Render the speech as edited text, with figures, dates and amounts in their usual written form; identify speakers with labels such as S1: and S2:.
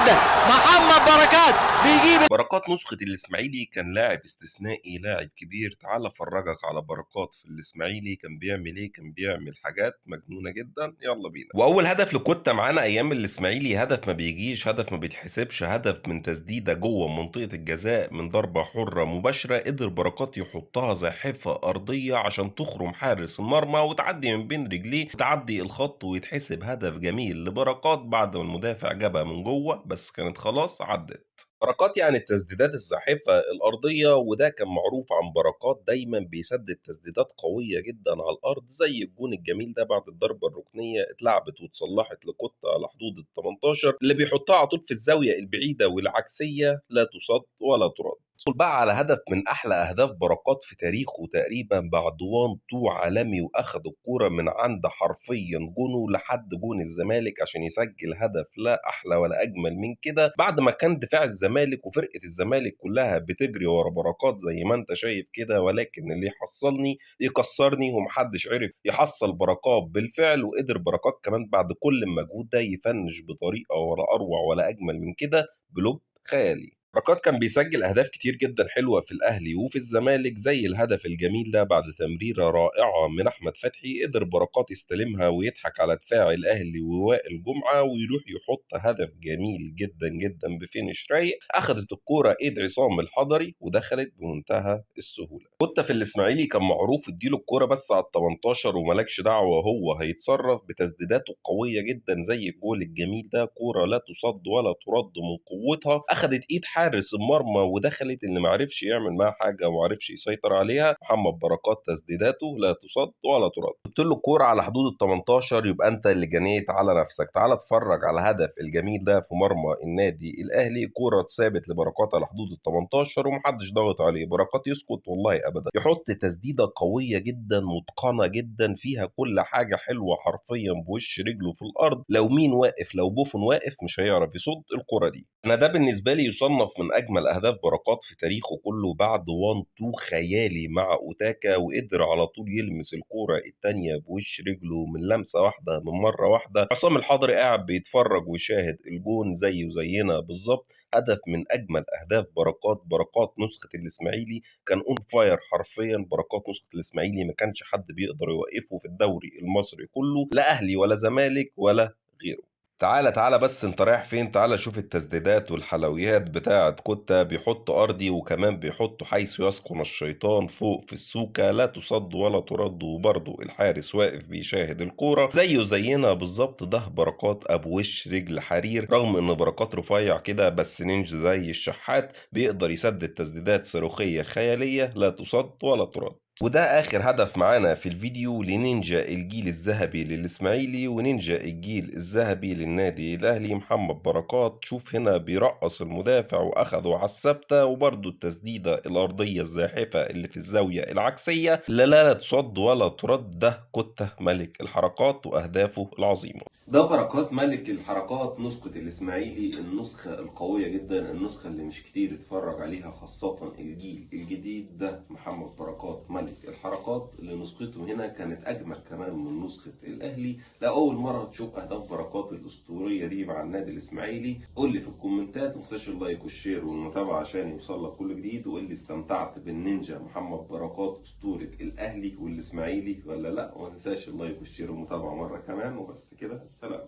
S1: جدا. محمد بركات بيجيب.
S2: بركات نسخة الإسماعيلي كان لاعب استثنائي، لاعب كبير. تعال أفرجك على بركات في الإسماعيلي كان بيعمل إيه. كان بيعمل حاجات مجنونة جدا. يلا بينا. وأول هدف لكوتا معانا أيام الإسماعيلي، هدف ما بيجيش، هدف ما بيتحسبش، هدف من تسديدة جوه منطقة الجزاء من ضربة حرة مباشرة. قدر بركات يحطها زاحفة أرضية عشان تخرم حارس المرمى وتعدي من بين رجليه وتعدي الخط ويتحسب هدف جميل لبركات بعد ما المدافع جابها من جوه، بس كانت خلاص عدت. بركات يعني التسديدات الزاحفة الأرضية، وده كان معروف عن بركات. دايما بيسدد تسديدات قوية جدا على الأرض، زي الجون الجميل ده بعد الضربة الركنية اتلعبت واتصلحت لكوتا على حدود ال 18 اللي بيحطها على طول في الزاوية البعيدة والعكسية، لا تصد ولا ترد. ندخل بقى على هدف من احلى اهداف بركات في تاريخه تقريبا، بعد 1 2 عالمي، واخد الكوره من عند حرفيا جونه لحد جون الزمالك عشان يسجل هدف. لا احلى ولا اجمل من كده، بعد ما كان دفاع الزمالك وفرقه الزمالك كلها بتجري ورا بركات زي ما انت شايف كده، ولكن اللي يحصلني يكسرني، ومحدش عرف يحصل بركات بالفعل. وقدر بركات كمان بعد كل المجهود ده يفنش بطريقه ولا اروع ولا اجمل من كده، بلوب خيالي. بركات كان بيسجل أهداف كتير جدًا حلوة في الأهلي وفي الزمالك، زي الهدف الجميل ده بعد تمريرة رائعة من أحمد فتحي. قدر بركات يستلمها ويضحك على دفاع الأهلي ووائل جمعة ويروح يحط هدف جميل جدًا جدًا بفينش رايق. أخدت الكورة إيد عصام الحضري ودخلت بمنتهى السهولة. كوتا في الإسماعيلي كان معروف ادّي له الكورة بس على ال18 وما لكش دعوة، هو هيتصرف بتسديداته القوية جدًا زي الجول الجميل ده. كورة لا تصد ولا ترد من قوتها، أخدت إيد حارس المرمى ودخلت، اللي ما عرفش يعمل معاها حاجة وما عرفش يسيطر عليها محمد بركات. تسديداته لا تصد ولا ترد. جبت له الكورة على حدود ال 18، يبقى أنت اللي جنيت على نفسك. تعال اتفرج على الهدف الجميل ده في مرمى النادي الأهلي. كورة اتثابت لبركات على حدود ال 18 ومحدش ضاغط عليه. بركات يسكت؟ والله أبدا، يحط تسديدة قوية جدا متقنة جدا فيها كل حاجة حلوة حرفيا بوش رجله في الأرض. لو مين واقف، لو بوفون واقف مش هيعرف يصد الكورة دي. أنا ده بالنسبة لي يصنف من أجمل أهداف بركات في تاريخه كله، بعد 1 2 خيالي مع أوتاكا، وقدر على طول يلمس الكورة التانية بوش رجله من لمسة واحدة من مرة واحدة. عصام الحضري قاعد بيتفرج ويشاهد الجون زيه وزينا بالظبط. هدف من أجمل أهداف بركات. بركات نسخة الإسماعيلي كان اون فاير حرفيا. بركات نسخة الإسماعيلي ما كانش حد بيقدر يوقفه في الدوري المصري كله، لا أهلي ولا زمالك ولا غيره. تعالى بس انت رايح فين؟ تعالى شوف التسديدات والحلويات بتاعة كوتا. بيحط أرضي وكمان بيحط حيث يسكن الشيطان فوق في السوكة، لا تصد ولا ترد، وبرضه الحارس واقف بيشاهد الكورة زيه زينا بالظبط. ده بركات أبو وش رجل حرير، رغم إن بركات رفيع كده بس نينجا زي الشحات، بيقدر يسدد تسديدات صاروخية خيالية لا تصد ولا ترد. وده آخر هدف معانا في الفيديو لنينجا الجيل الذهبي للإسماعيلي ونينجا الجيل الذهبي للنادي الأهلي محمد بركات. شوف هنا بيرقص المدافع وأخده على الثابتة، وبرده التسديدة الأرضية الزاحفة اللي في الزاوية العكسية لا تصد ولا ترد. ده كوتا ملك الحركات وأهدافه العظيمة. ده بركات ملك الحركات، نسخة الإسماعيلي، النسخة القوية جدا، النسخة اللي مش كتير اتفرج عليها خاصة الجيل الجديد. ده محمد بركات ملك الحركات اللي نسخته هنا كانت أجمل كمان من نسخة الأهلي. لأول مرة تشوف أهداف بركات الأسطورية دي مع النادي الإسماعيلي. قول لي في الكومنتات، متنساش اللايك والشير والمتابعة عشان يوصل لك كل جديد، وقول لي استمتعت بالنينجا محمد بركات أسطورة الأهلي والإسماعيلي ولا لأ. وما تنساش اللايك والشير والمتابعة مرة كمان. وبس كده، سلام.